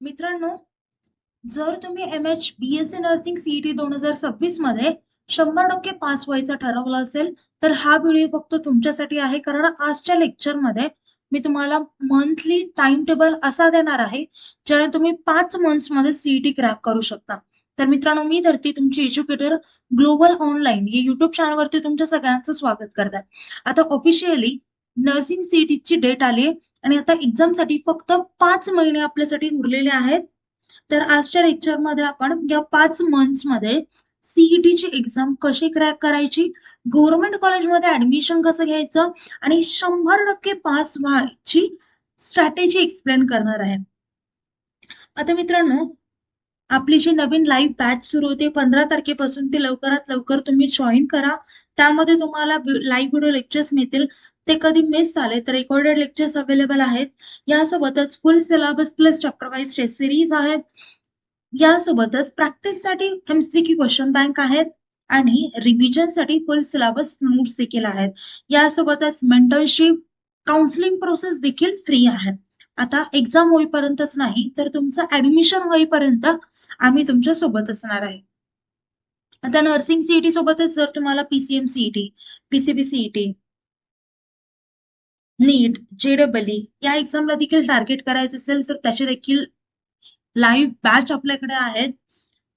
मित्रांनो, जर तुम्ही BSc नर्सिंग CET 2026 मध्ये 100% पास व्हायचं ठरवलं असेल, तर हा व्हिडिओ फक्त तुमच्यासाठी आहे. कारण आजच्या लेक्चरमध्ये मी तुम्हाला मंथली टाइम टेबल असा देणार आहे, ज्याने तुम्ही 5 मंथ्समध्ये CET क्रॅक करू शकता. तर मित्रांनो, मी धरती तुमची एज्युकेटर ग्लोबल ऑनलाईन या YouTube चॅनलवरती तुमच्या सगळ्यांचं स्वागत करते. आता ऑफिशियली नर्सिंग CETची डेट आली आहे आणि आता एक्झामसाठी फक्त 5 महिने आपल्यासाठी उरलेले आहेत. तर आजच्या लेक्चरमध्ये आपण या 5 मंथ्समध्ये CETची एक्झाम कशी क्रॅक करायची, गव्हर्नमेंट कॉलेजमध्ये ऍडमिशन कसं घ्यायचं आणि 100% पास व्हायची स्ट्रॅटेजी एक्सप्लेन करणार आहे. आता मित्रांनो, आपली जी नवीन लाईव्ह बॅच सुरू होते 15 तारखेपासून, ती लवकरात लवकर तुम्ही जॉईन करा. त्यामध्ये तुम्हाला लाईव्ह व्हिडिओ लेक्चर्स मिळतील. ते कधी मिस झाले तर रेकॉर्डेड लेक्चर्स अवेलेबल आहेत. यासोबतच full syllabus plus chapter wise test series आहेत. यासोबतच प्रॅक्टिससाठी MCQ क्वेश्चन बँक आहेत आणि रिव्हिजनसाठी फुल सिलेबस नोट्स देखील आहेत. यासोबतच मेंटरशिप, काउन्सिलिंग प्रोसेस देखील फ्री आहे. आता एक्झाम होईपर्यंतच नाही, तर तुमचं ऍडमिशन होईपर्यंत आम्ही तुमच्या सोबत असणार आहे. आता नर्सिंग CET सोबतच जर तुम्हाला PCM CET, PCB CET, नीट, JEE या एक्झामला देखील टार्गेट करायचं असेल, तर त्याचे देखील लाईव्ह बॅच आपल्याकडे आहेत.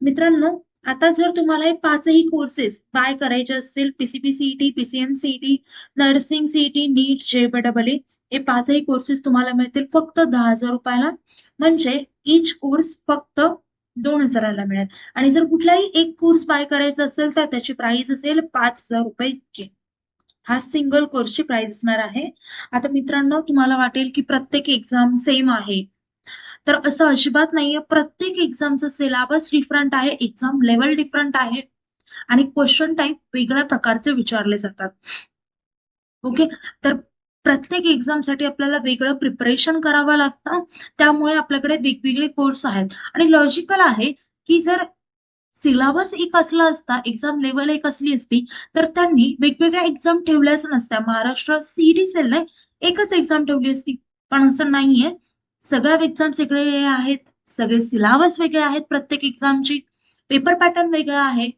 मित्रांनो, आता जर तुम्हाला हे 5ही कोर्सेस बाय करायचे असतील, PCB CET, PCM CET, nursing CET, नीट, JEE, हे 5ही कोर्सेस तुम्हाला मिळतील फक्त 10,000 रुपयाला. म्हणजे इच कोर्स फक्त 2,000ला मिळेल. आणि जर कुठलाही एक कोर्स बाय करायचा असेल, तर त्याची प्राइस असेल 5,000 रुपये इतकी. हा सिंगल कोर्सची प्राइस असणार आहे. आता मित्रांनो, तुम्हाला वाटेल की प्रत्येक एक्झाम सेम आहे, तर असं अजिबात नाहीये. प्रत्येक एक्झामचा सिलेबस डिफरंट आहे, एक्झाम लेवल डिफरंट आहे आणि क्वेश्चन टाइप वेगळ्या प्रकारचे विचारले जातात. ओके, तर प्रत्येक एक्झामसाठी आपल्याला वेगळं प्रिपरेशन करावं लागतं. त्यामुळे आपल्याकडे वेगवेगळे कोर्स आहेत आणि लॉजिकल आहे की जर सिलेबस एक असला असता, एक्झाम लेवल एक असली असती, तर त्यांनी वेगवेगळ्या एक्झाम ठेवल्याच नसत्या. महाराष्ट्र CET सेलने एकच एक्झाम ठेवली असती, पण असं नाहीये. सगळ्या एक्झाम्स वेगळे आहेत, सगळे सिलेबस वेगळे आहेत, प्रत्येक एक्झामची पेपर पॅटर्न वेगळा आहे,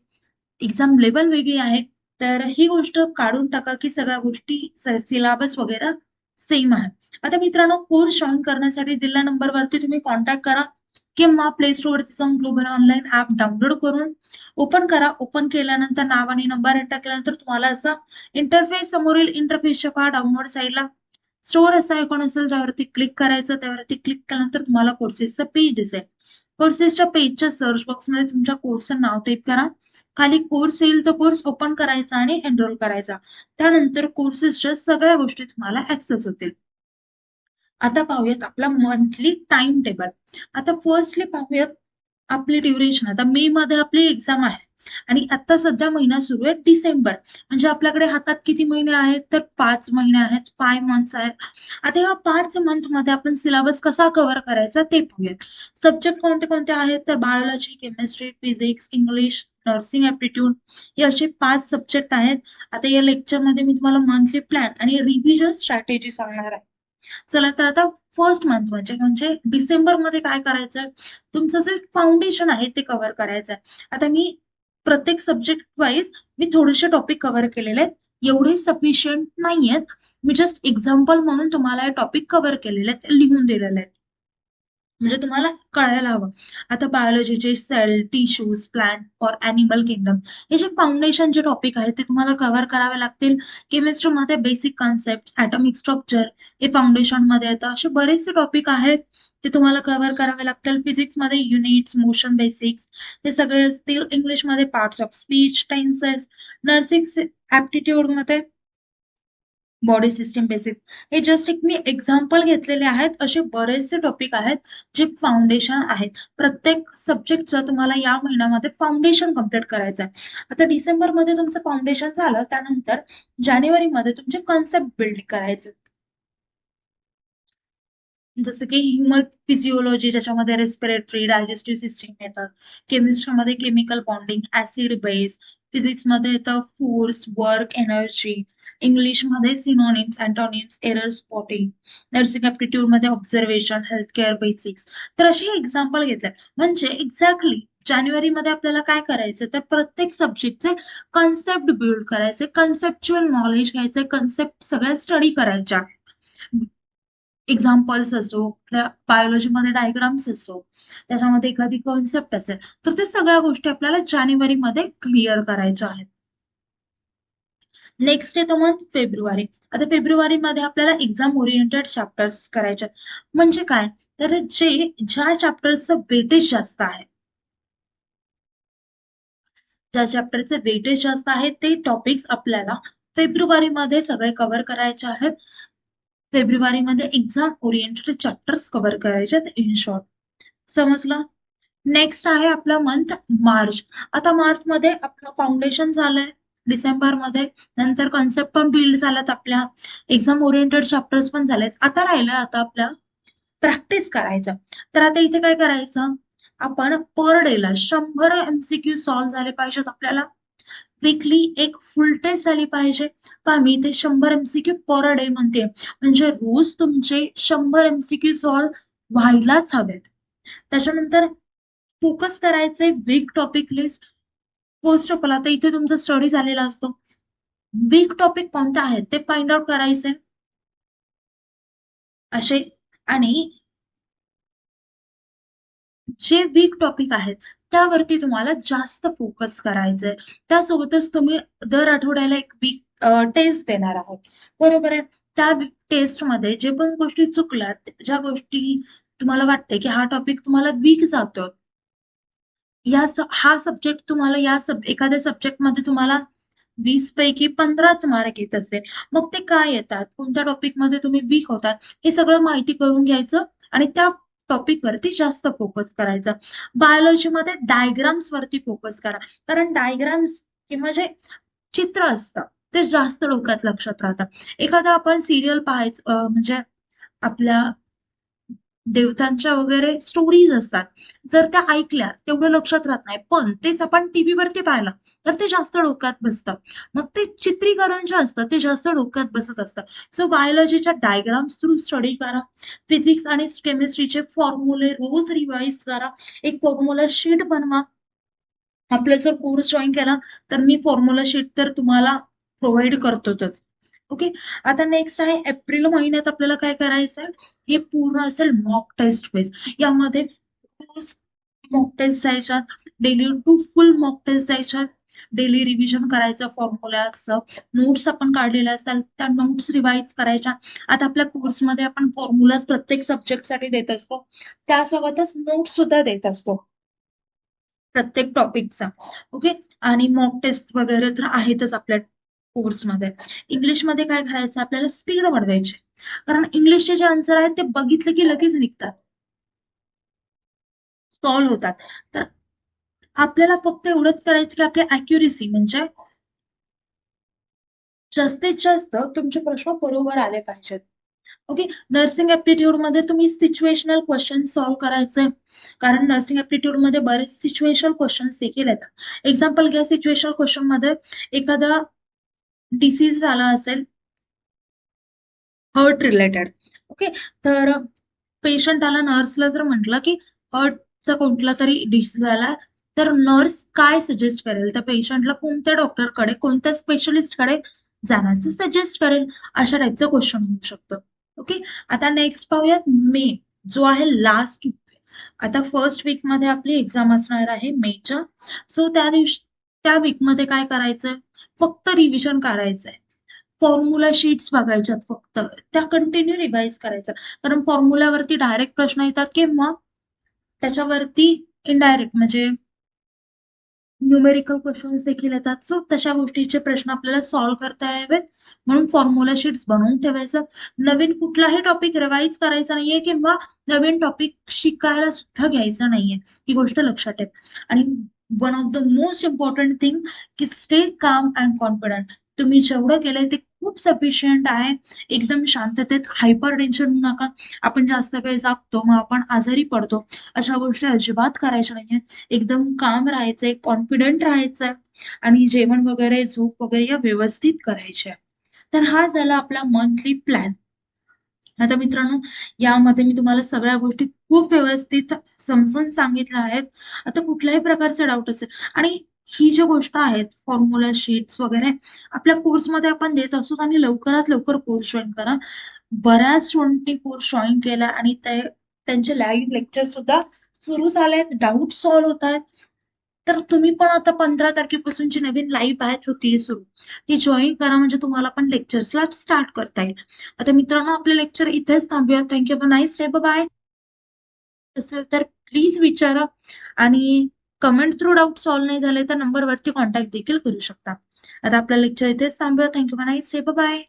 एक्झाम लेवल वेगळी आहे. तर ही गोष्ट काढून टाका की सगळ्या गोष्टी सिलेबस वगैरे सेम आहे. आता मित्रांनो, कोर्स जॉईन करण्यासाठी दिलेल्या नंबरवरती तुम्ही कॉन्टॅक्ट करा किंवा प्ले स्टोअरवरती जाऊन ग्लोबल ऑनलाईन ऍप डाउनलोड करून ओपन करा. ओपन केल्यानंतर नाव आणि नंबर एंटर केल्यानंतर तुम्हाला असा इंटरफेस, समोरील इंटरफेसच्या पहा डाउनलोड साईडला स्टोअर असा आयकॉन असेल, त्यावरती क्लिक करायचं. त्यावरती क्लिक केल्यानंतर तुम्हाला कोर्सेसचं पेज दिसेल. कोर्सेसच्या पेजच्या सर्च बॉक्समध्ये तुमच्या कोर्सचं नाव टाईप करा. खाली कोर्स येईल, तो कोर्स ओपन करायचा आणि एनरोल करायचा. त्यानंतर कोर्सेसच्या सगळ्या गोष्टी तुम्हाला ऍक्सेस होतील. आता पाहूयात आपला मंथली टाइम टेबल. आता फर्स्टली पाहूयात आपली ड्युरेशन. आता मे मध्ये आपली एक्झाम आहे आणि आता सध्या महिना सुरू आहे डिसेंबर. म्हणजे आपल्याकडे हातात किती महिने आहेत, तर 5 महिने आहेत, 5 मंथ्स आहेत. आता या 5 मंथ मध्ये आपण सिलेबस कसा कव्हर करायचा ते पाहूयात. सब्जेक्ट कोणते कोणते आहेत, तर biology, chemistry, physics, English, nursing aptitude हे असे 5 सब्जेक्ट आहेत. आता या लेक्चरमध्ये मी तुम्हाला मंथली प्लॅन आणि रिव्हिजन स्ट्रॅटेजी सांगणार आहे. चला, तर आता फर्स्ट मंथ म्हणजे म्हणजे डिसेंबर मध्ये काय करायचं, तुमचं जे फाउंडेशन आहे ते कव्हर करायचं आहे. आता मी प्रत्येक सब्जेक्ट वाईज मी थोडेसे टॉपिक कव्हर केलेले आहेत. एवढे सफिशियंट नाहीयेत. मी जस्ट एक्झाम्पल म्हणून तुम्हाला हे टॉपिक कव्हर केलेले आहेत, लिहून दिलेले आहेत, म्हणजे तुम्हाला कळायला हवं. आता बायोलॉजीचे cell, tissues, plant for animal kingdom हे जे फाउंडेशन जे टॉपिक आहेत ते तुम्हाला कव्हर करावे लागतील. केमिस्ट्रीमध्ये बेसिक कॉन्सेप्ट, ऍटॉमिक स्ट्रक्चर हे फाउंडेशन मध्ये येतं. असे बरेचसे टॉपिक आहेत, ते तुम्हाला कव्हर करावे लागतील. फिजिक्समध्ये युनिट्स, मोशन बेसिक्स हे सगळे असतील. इंग्लिशमध्ये parts of speech, tenses, nursing aptitude मध्ये बॉडी सिस्टम बेसिक. हे जस्ट एक मी एक्झाम्पल घेतलेले आहेत. असे बरेचसे टॉपिक आहेत जे फाउंडेशन आहेत. प्रत्येक सब्जेक्टचं तुम्हाला या महिन्यामध्ये फाउंडेशन कम्प्लीट करायचं आहे. आता डिसेंबरमध्ये तुमचं फाउंडेशन झालं, त्यानंतर जानेवारीमध्ये तुमचे कॉन्सेप्ट बिल्ड करायचे, जसं की ह्युमन फिजिओलॉजी, ज्याच्यामध्ये रेस्पिरेटरी, डायजेस्टिव्ह सिस्टीम येतात. केमिस्ट्रीमध्ये केमिकल बॉन्डिंग, ऍसिड बेस. फिजिक्समध्ये येतं फोर्स, वर्क, एनर्जी. इंग्लिशमध्ये synonyms, antonyms, error spotting, nursing aptitude मध्ये ऑब्झर्वेशन, हेल्थ केअर बेसिक्स. तर असे एक्झाम्पल घेतले. म्हणजे एक्झॅक्टली जानेवारीमध्ये आपल्याला काय करायचं, तर प्रत्येक सब्जेक्टचे कन्सेप्ट बिल्ड करायचे, कन्सेप्च्युअल नॉलेज घ्यायचे, कन्सेप्ट सगळ्या स्टडी करायच्या. एक्झाम्पल्स असो, बायोलॉजीमध्ये डायग्राम्स असो, त्याच्यामध्ये एखादी कॉन्सेप्ट असेल, तर ते सगळ्या गोष्टी आपल्याला जानेवारीमध्ये क्लिअर करायच्या आहेत. नेक्स्ट येतो मंथ फेब्रुवारी. आता फेब्रुवारीमध्ये आपल्याला एक्झाम ओरिएंटेड चॅप्टर्स करायचे. म्हणजे काय, तर ज्या चॅप्टरचं वेटेज जास्त आहे, ज्या चॅप्टरचे वेटेज जास्त आहे ते टॉपिक्स आपल्याला फेब्रुवारीमध्ये सगळे कव्हर करायचे आहेत. फेब्रुवारीमध्ये एक्झाम ओरिएंटेड चॅप्टर्स कव्हर करायचे आहेत इन शॉर्ट. समजलं? नेक्स्ट आहे आपला मंथ मार्च. आता मार्च मध्ये आपलं फाउंडेशन झालंय, डिसेंबरमध्ये नंतर कॉन्सेप्ट पण बिल्ड झाल्यात, आपल्या एक्झाम ओरिएंटेड चॅप्टर्स पण झालेत. आता राहिलं आता आपल्या प्रॅक्टिस करायचं. तर आता इथे काय करायचं, आपण पर डेला 100 MCQ सॉल्व्ह झाले पाहिजेत आपल्याला. वीकली एक फुल टेस्ट झाली पाहिजे. पहा मी इथे 100 MCQ पर डे म्हणते, म्हणजे रोज तुमचे 100 MCQ सॉल्व्ह व्हायलाच हवेत. त्याच्यानंतर फोकस करायचंय weak topic list. First of all आता इथे तुमचा स्टडी झालेला असतो, वीक टॉपिक कोणते आहेत ते फाइंड आउट करायचे असे. आणि जे वीक टॉपिक आहेत त्यावरती तुम्हाला जास्त फोकस करायचंय. त्यासोबतच तुम्ही दर आठवड्याला एक वीक टेस्ट देणार आहोत, बरोबर आहे. त्या टेस्टमध्ये जे पण गोष्टी चुकल्यात, ज्या गोष्टी तुम्हाला वाटते की हा टॉपिक तुम्हाला वीक जातो, हा सब्जेक्ट तुम्हाला एखाद्या सब्जेक्टमध्ये तुम्हाला 20 पैकी 15च मार्क येत असते, मग ते काय येतात, कोणत्या टॉपिकमध्ये तुम्ही वीक होतात, हे सगळं माहिती करून घ्यायचं आणि त्या टॉपिक वरती जास्त फोकस करायचा. बायोलॉजीमध्ये डायग्राम्स वरती फोकस करा, कारण डायग्राम्स किंवा जे चित्र असतं ते जास्त डोक्यात लक्षात राहतं. एखादा आपण सिरियल पाहायचं, म्हणजे आपल्या देवतांच्या वगैरे स्टोरीज असतात, जर त्या ऐकल्या तेवढं लक्षात राहत नाही, पण तेच आपण टीव्ही वरती पाहिलं तर ते जास्त डोक्यात बसतं. मग ते चित्रीकरण जे असतं ते जास्त डोक्यात बसत असतं. सो बायोलॉजीच्या डायग्राम्स थ्रू स्टडी करा. फिजिक्स आणि केमिस्ट्रीचे फॉर्म्युले रोज रिवाइज करा. एक फॉर्म्युला शीट बनवा. आपला जर कोर्स जॉईन केला तर मी फॉर्म्युला शीट तर तुम्हाला प्रोव्हाइड करतोच. ओके. आता नेक्स्ट आहे एप्रिल महिन्यात आपल्याला काय करायचं आहे, हे पूर्ण असेल मॉक टेस्ट बेस. यामध्ये मॉक टेस्ट जायच्या, डेली 2 फुल मॉक टेस्ट जायच्या, डेली रिव्हिजन करायचं फॉर्म्युलाचं. नोट्स आपण काढलेल्या असतात त्या नोट्स रिवाइज करायच्या. आता आपल्या कोर्समध्ये आपण फॉर्म्युलाज प्रत्येक सब्जेक्टसाठी देत असतो, त्यासोबतच नोट्स सुद्धा देत असतो प्रत्येक टॉपिकचा. ओके. आणि मॉक टेस्ट वगैरे तर आहेतच आपल्या कोर्समध्ये. इंग्लिशमध्ये काय करायचं, आपल्याला स्पीड वाढवायची, कारण इंग्लिशचे जे आन्सर आहेत ते बघितले की लगेच निघतात, सॉल्व्ह होतात. तर आपल्याला फक्त एवढंच करायचं की आपली अॅक्युरेसी, म्हणजे जास्तीत जास्त तुमचे प्रश्न बरोबर आले पाहिजेत. ओके. नर्सिंग ऍप्टिट्यूड मध्ये तुम्ही सिच्युएशनल क्वेश्चन सॉल्व्ह करायचे, कारण नर्सिंग ऍप्टिट्यूड मध्ये बरेच सिच्युएशनल क्वेश्चन्स देखील येतात. एक्झाम्पल घ्या, सिच्युएशनल क्वेश्चन मध्ये एखादा डिसीज झाला असेल हर्ट रिलेटेड. ओके. तर पेशंटाला नर्सला जर म्हटलं की हर्टचा कोणता तरी डिसीज झाला, तर नर्स काय सजेस्ट करेल, त्या पेशंटला कोणत्या डॉक्टरकडे, कोणत्या स्पेशलिस्टकडे जाण्याचं सजेस्ट करेल, अशा टाईपचा क्वेश्चन होऊ शकतो. ओके. आता नेक्स्ट पाहूयात मे, जो आहे लास्ट. आता फर्स्ट वीक मध्ये आपली एक्झाम असणार आहे मेच्या. सो त्या दिवशी त्या वीक मध्ये काय करायचंय, फक्त रिव्हिजन करायचंय. फॉर्म्युला शीट्स बघायच्यात फक्त, त्या कंटिन्यू रिवाइज करायचं, कारण फॉर्म्युलावरती डायरेक्ट प्रश्न येतात किंवा त्याच्यावरती इनडायरेक्ट म्हणजे न्यूमेरिकल क्वेश्चन्स देखील येतात. सो तशा गोष्टीचे प्रश्न आपल्याला सॉल्व्ह करता यावेत म्हणून फॉर्म्युला शीट्स बनवून ठेवायचं. नवीन कुठलाही टॉपिक रिवाइज करायचा नाहीये किंवा नवीन टॉपिक शिकायला सुद्धा घ्यायचा नाहीये, ही गोष्ट लक्षात ठेव. आणि one of the most important thing की स्टे काम अँड कॉन्फिडंट. तुम्ही जेवढं केलंय ते खूप सफिशियंट आहे. एकदम शांततेत, हायपर टेन्शन होऊ नका. आपण जास्त वेळ जागतो मग आपण आजारी पडतो, अशा गोष्टी अजिबात करायच्या नाहीये. एकदम काम राहायचंय, कॉन्फिडंट राहायचंय आणि जेवण वगैरे, झोप वगैरे या व्यवस्थित करायच्या. तर हा झाला आपला मंथली प्लॅन. आता मित्रांनो, यामध्ये मी तुम्हाला सगळ्या गोष्टी खूप व्यवस्थित समजून सांगितल्या आहेत. आता कुठल्याही प्रकारचा डाऊट असेल आणि ही जी गोष्ट आहेत फॉर्म्युला शीट्स वगैरे आपल्या कोर्समध्ये आपण देत असतो आणि लवकरात लवकर कोर्स जॉइन करा. बऱ्याच स्टुडंटनी कोर्स जॉइन केला आणि त्यांचे लाईव्ह लेक्चर सुद्धा सुरू झालेत, डाऊट सॉल्व्ह होत आहेत. तर तुम्ही पण आता 15 तारखेपासूनची नवीन लाईव्ह बॅच होतीये सुरू. ती जॉइन करा म्हणजे तुम्हाला पण लेक्चर्सला स्टार्ट करता येईल. आता मित्रांनो, आपले लेक्चर इथेच थांबूया. Thank you. Have a nice day. Bye. असेल तर प्लीज विचारा आणि कमेंट थ्रू डाऊट सॉल्व्ह नाही झाले तर नंबरवरती कॉन्टॅक्ट देखील करू शकता. आता आपलं लेक्चर इथेच थांबूया. Thank you. Have a nice day. Bye.